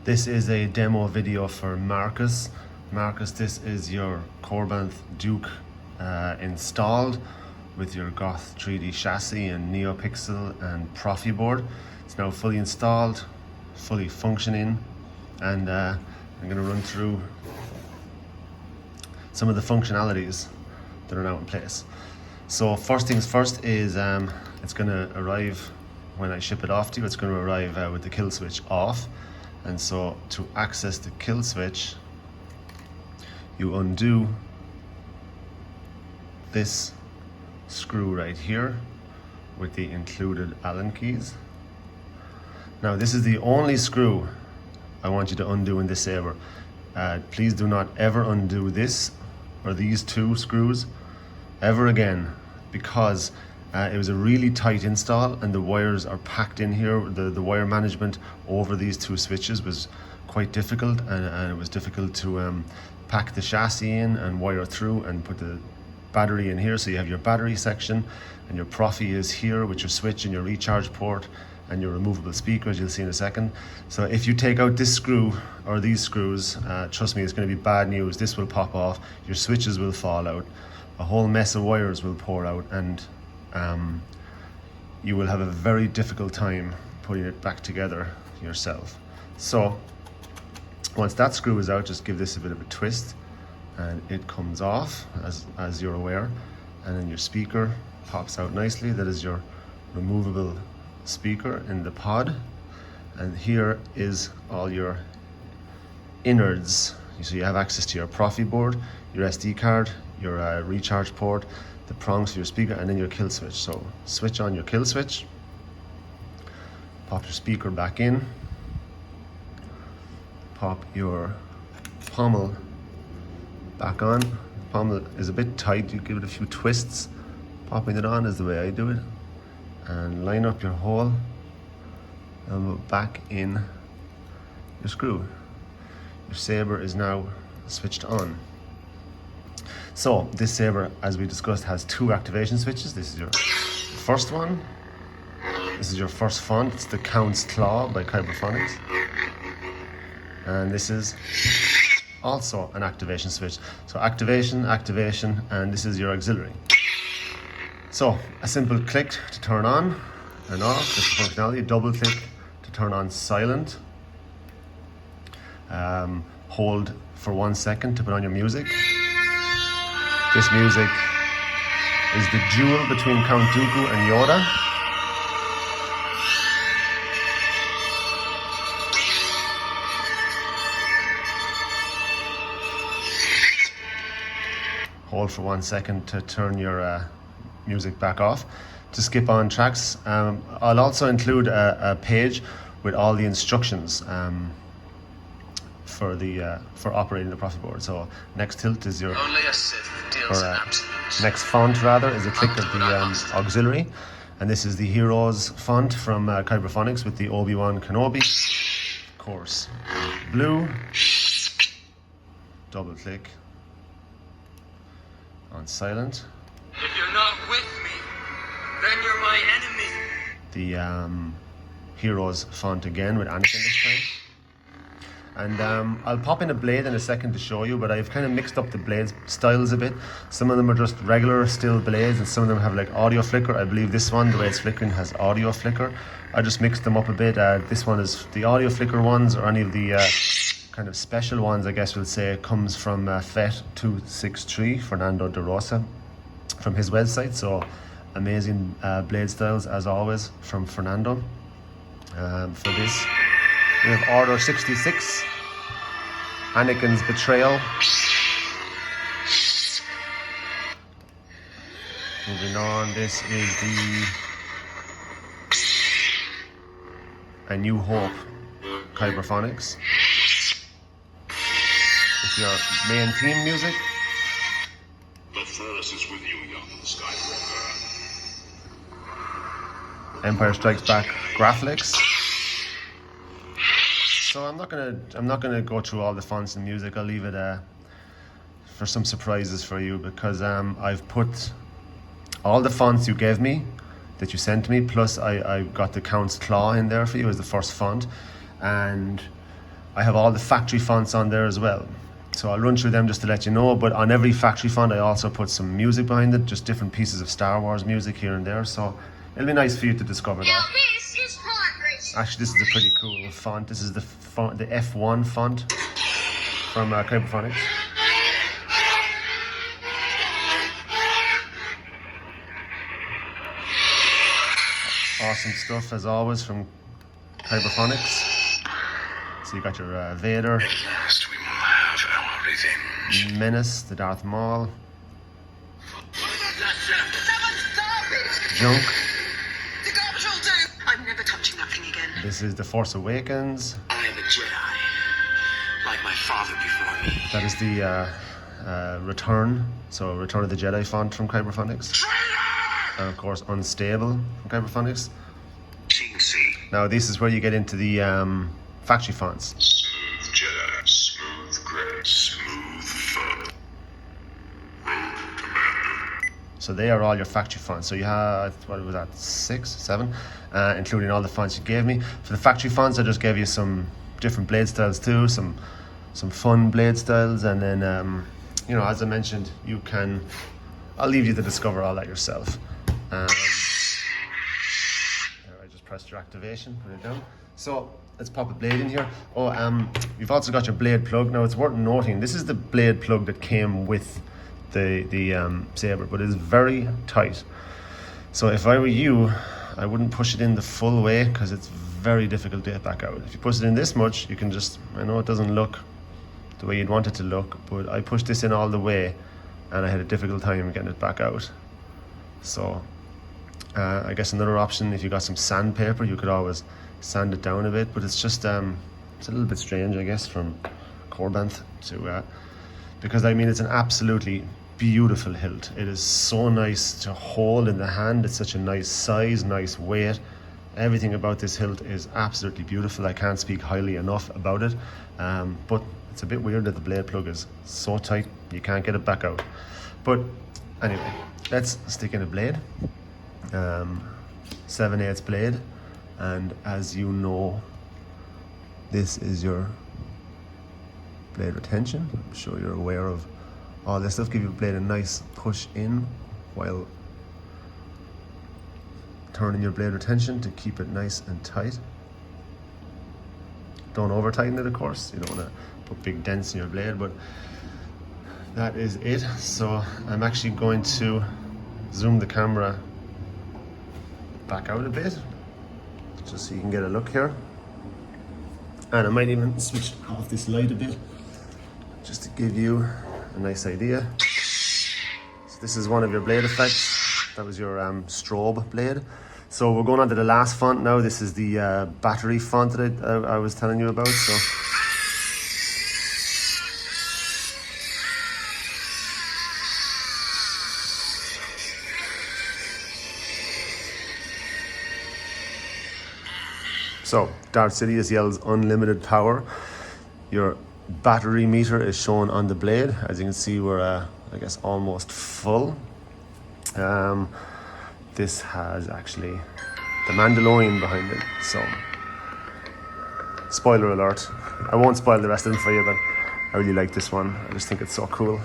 This is a demo video for Marcus. Marcus, this is your Korbanth Duke installed with your Goth 3D chassis and NeoPixel and ProffieBoard. It's now fully installed, fully functioning, and I'm going to run through some of the functionalities that are now in place. So first things first is it's going to arrive when I ship it off to you. It's going to arrive with the kill switch off. And so to access the kill switch, you undo this screw right here with the included Allen keys. Now this is the only screw I want you to undo in this saber. Please do not ever undo this or these two screws ever again, because it was a really tight install and the wires are packed in here. The wire management over these two switches was quite difficult, and it was difficult to pack the chassis in and wire through and put the battery in here. So you have your battery section, and your Proffie is here with your switch and your recharge port and your removable speakers, you'll see in a second. So if you take out this screw or these screws, trust me, it's going to be bad news. This will pop off, your switches will fall out, a whole mess of wires will pour out, and you will have a very difficult time putting it back together yourself. So once that screw is out, just give this a bit of a twist and it comes off, as you're aware, and then your speaker pops out nicely. That is your removable speaker in the pod, and here is all your innards. So you have access to your ProffieBoard, your SD card, your recharge port, the prongs for your speaker, and then your kill switch. So switch on your kill switch, pop your speaker back in, pop your pommel back on. Pommel is a bit tight, you give it a few twists. Popping it on is the way I do it, and line up your hole and put back in your screw. Your saber is now switched on. So this saber, as we discussed, has two activation switches. This is your first one. This is your first font. It's the Count's Claw by Kyberphonics. And this is also an activation switch. So activation, activation, and this is your auxiliary. So a simple click to turn on and off, this is functionality. Double click to turn on silent. Hold for 1 second to put on your music. This music is the duel between Count Dooku and Yoda. Hold for 1 second to turn your music back off. To skip on tracks, I'll also include a page with all the instructions for operating the ProffieBoard. So next tilt is your, next font rather, is a click of the auxiliary, and this is the Heroes font from Kyberphonics with the Obi-Wan Kenobi. Of course, blue. Double click on silent. If you're not with me, then you're my enemy. The Heroes font again with Anakin this time. And I'll pop in a blade in a second to show you, but I've kind of mixed up the blade styles a bit. Some of them are just regular still blades, and some of them have like audio flicker. I believe this one, the way it's flickering, has audio flicker. I just mixed them up a bit. This one is the audio flicker ones, or any of the kind of special ones, I guess we'll say, comes from FET263, Fernando de Rosa, from his website. So amazing blade styles as always from Fernando. For this, we have Order 66, Anakin's Betrayal. Moving on, this is the A New Hope Kyberphonics. With your main theme music. The Force is with you, young Skywalker. Empire Strikes Back Graflex. So I'm not gonna go through all the fonts and music. I'll leave it for some surprises for you, because I've put all the fonts you gave me, that you sent me, plus I got the Count's Claw in there for you as the first font, and I have all the factory fonts on there as well. So I'll run through them just to let you know, but on every factory font I also put some music behind it, just different pieces of Star Wars music here and there, so it'll be nice for you to discover that. This is progress. Actually, this is a pretty cool font. This is the F1 font from Kyberphonics. Awesome stuff as always from Kyberphonics. So you got your Vader. At last we will have our revenge. Menace, the Darth Maul. Someone's garbage. Junk. The garbage will do. I'm never touching that thing again. This is the Force Awakens. I am a Jedi, like my father before me. That is the Return. So Return of the Jedi font from Kyberphonics. And of course Unstable from Kyberphonics. Now this is where you get into the factory fonts. Smooth Jedi, smooth grip, smooth foe. Rogue Commander. So they are all your factory fonts. So you have, what was that, 6, 7, including all the fonts you gave me. For the factory fonts, I just gave you some different blade styles too, some fun blade styles, and then you know, as I mentioned, you can. I'll leave you to discover all that yourself. There, I just pressed your activation, put it down. So let's pop a blade in here. Oh, you've also got your blade plug. Now it's worth noting, this is the blade plug that came with the saber, but it's very tight. So if I were you, I wouldn't push it in the full way because it's very difficult to get back out. If you push it in this much, you can just, I know it doesn't look the way you'd want it to look, but I pushed this in all the way and I had a difficult time getting it back out. So I guess another option, if you got some sandpaper, you could always sand it down a bit, but it's just it's a little bit strange, I guess, from Korbanth to because I mean, it's an absolutely beautiful hilt. It is so nice to hold in the hand. It's such a nice size, nice weight. Everything about this hilt is absolutely beautiful. I can't speak highly enough about it, but it's a bit weird that the blade plug is so tight you can't get it back out. But anyway, let's stick in a blade. 7/8 blade, and as you know, this is your blade retention. I'm sure you're aware of all this stuff. Give your blade a nice push in while turning your blade retention to keep it nice and tight. Don't over tighten it, of course. You don't want to put big dents in your blade, but that is it. So I'm actually going to zoom the camera back out a bit just so you can get a look here, and I might even switch off this light a bit just to give you a nice idea. So this is one of your blade effects. That was your strobe blade. So we're going on to the last font now. This is the battery font that I was telling you about. So Darth Sidious yells unlimited power. Your battery meter is shown on the blade. As you can see, we're I guess almost full. This has actually the Mandalorian behind it. So spoiler alert. I won't spoil the rest of them for you, but I really like this one. I just think it's so cool.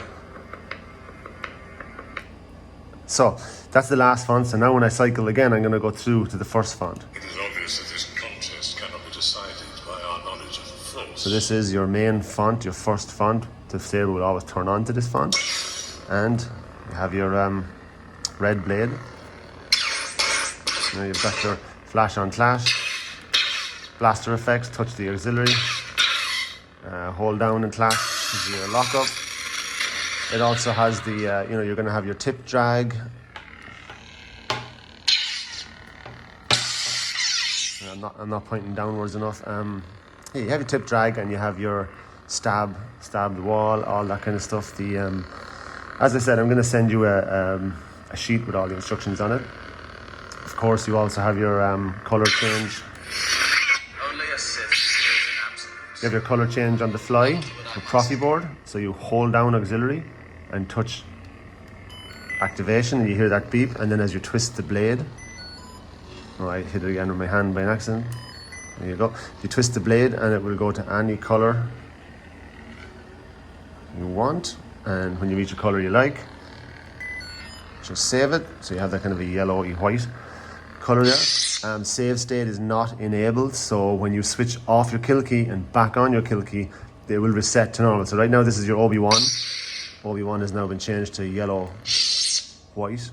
So that's the last font. So now when I cycle again, I'm going to go through to the first font. It is obvious that this contest cannot be decided by our knowledge of the Force. So this is your main font, your first font. The saber will always turn on to this font. And you have your red blade. Now you've got your flash on clash, blaster effects, touch the auxiliary, hold down and clash is your lockup. It also has the, you know, you're going to have your tip drag. I'm not pointing downwards enough. Yeah, you have your tip drag and you have your stab the wall, all that kind of stuff. The as I said, I'm going to send you a sheet with all the instructions on it. Of course, you also have your color change. Only a Sith stays in absence. You have your color change on the fly, the ProffieBoard. So you hold down auxiliary and touch activation, and you hear that beep. And then as you twist the blade, oh, I hit it again with my hand by an accident. There you go. You twist the blade and it will go to any color you want, and when you reach a color you like, just save it, so you have that kind of a yellowy white color there. Save state is not enabled, so when you switch off your kill key and back on your kill key, they will reset to normal. So right now this is your OB1. OB1 has now been changed to yellow white.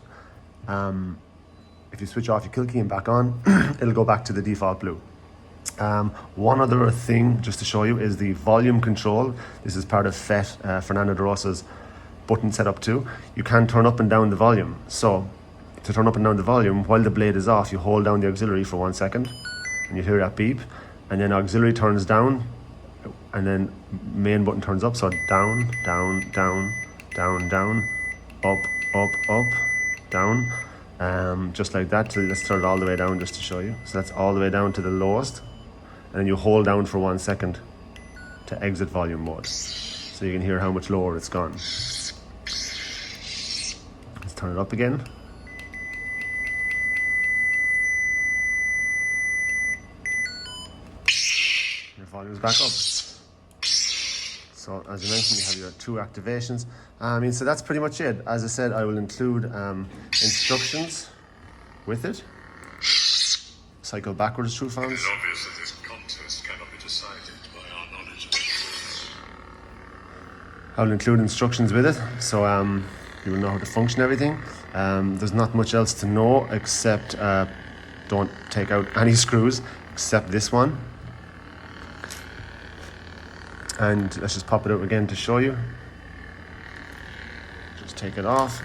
If you switch off your kill key and back on, it'll go back to the default blue. One other thing just to show you is the volume control. This is part of Fernando de Rosa's button setup too. You can turn up and down the volume. So to turn up and down the volume while the blade is off, you hold down the auxiliary for 1 second and you hear that beep, and then auxiliary turns down and then main button turns up. So down, down, down, down, down, up, up, up, down, just like that. So let's turn it all the way down just to show you. So that's all the way down to the lowest, and then you hold down for 1 second to exit volume mode, so you can hear how much lower it's gone. Let's turn it up again. Your volume is back up. So as you mentioned, you have your 2 activations. So that's pretty much it. As I said, I will include instructions with it. Cycle backwards through fans. It is obvious that this contest cannot be decided by our knowledge of this. I'll include instructions with it, so you will know how to function everything. There's not much else to know except don't take out any screws except this one. And let's just pop it out again to show you. Just take it off,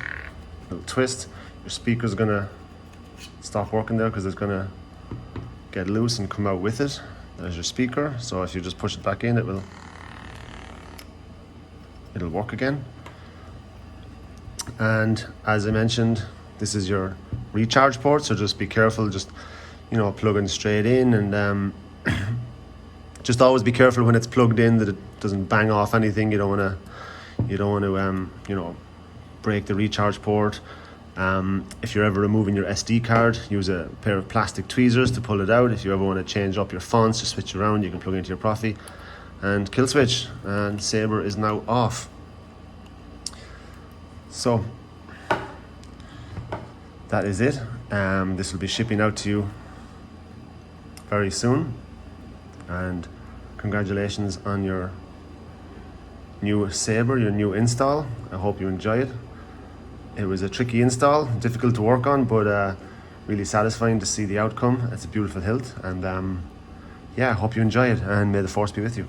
little twist. Your speaker's gonna stop working there because it's gonna get loose and come out with it. There's your speaker, so if you just push it back in, it'll work again. And as I mentioned, this is your recharge port, so just be careful, just plugging straight in, and just always be careful when it's plugged in that it doesn't bang off anything. You don't want to break the recharge port. If you're ever removing your SD card, use a pair of plastic tweezers to pull it out. If you ever want to change up your fonts, just switch around, you can plug into your Proffie and kill switch, and Saber is now off. So that is it. This will be shipping out to you very soon, and congratulations on your new Saber, your new install. I hope you enjoy it. It was a tricky install, difficult to work on, but really satisfying to see the outcome. It's a beautiful hilt, and I hope you enjoy it, and may the force be with you.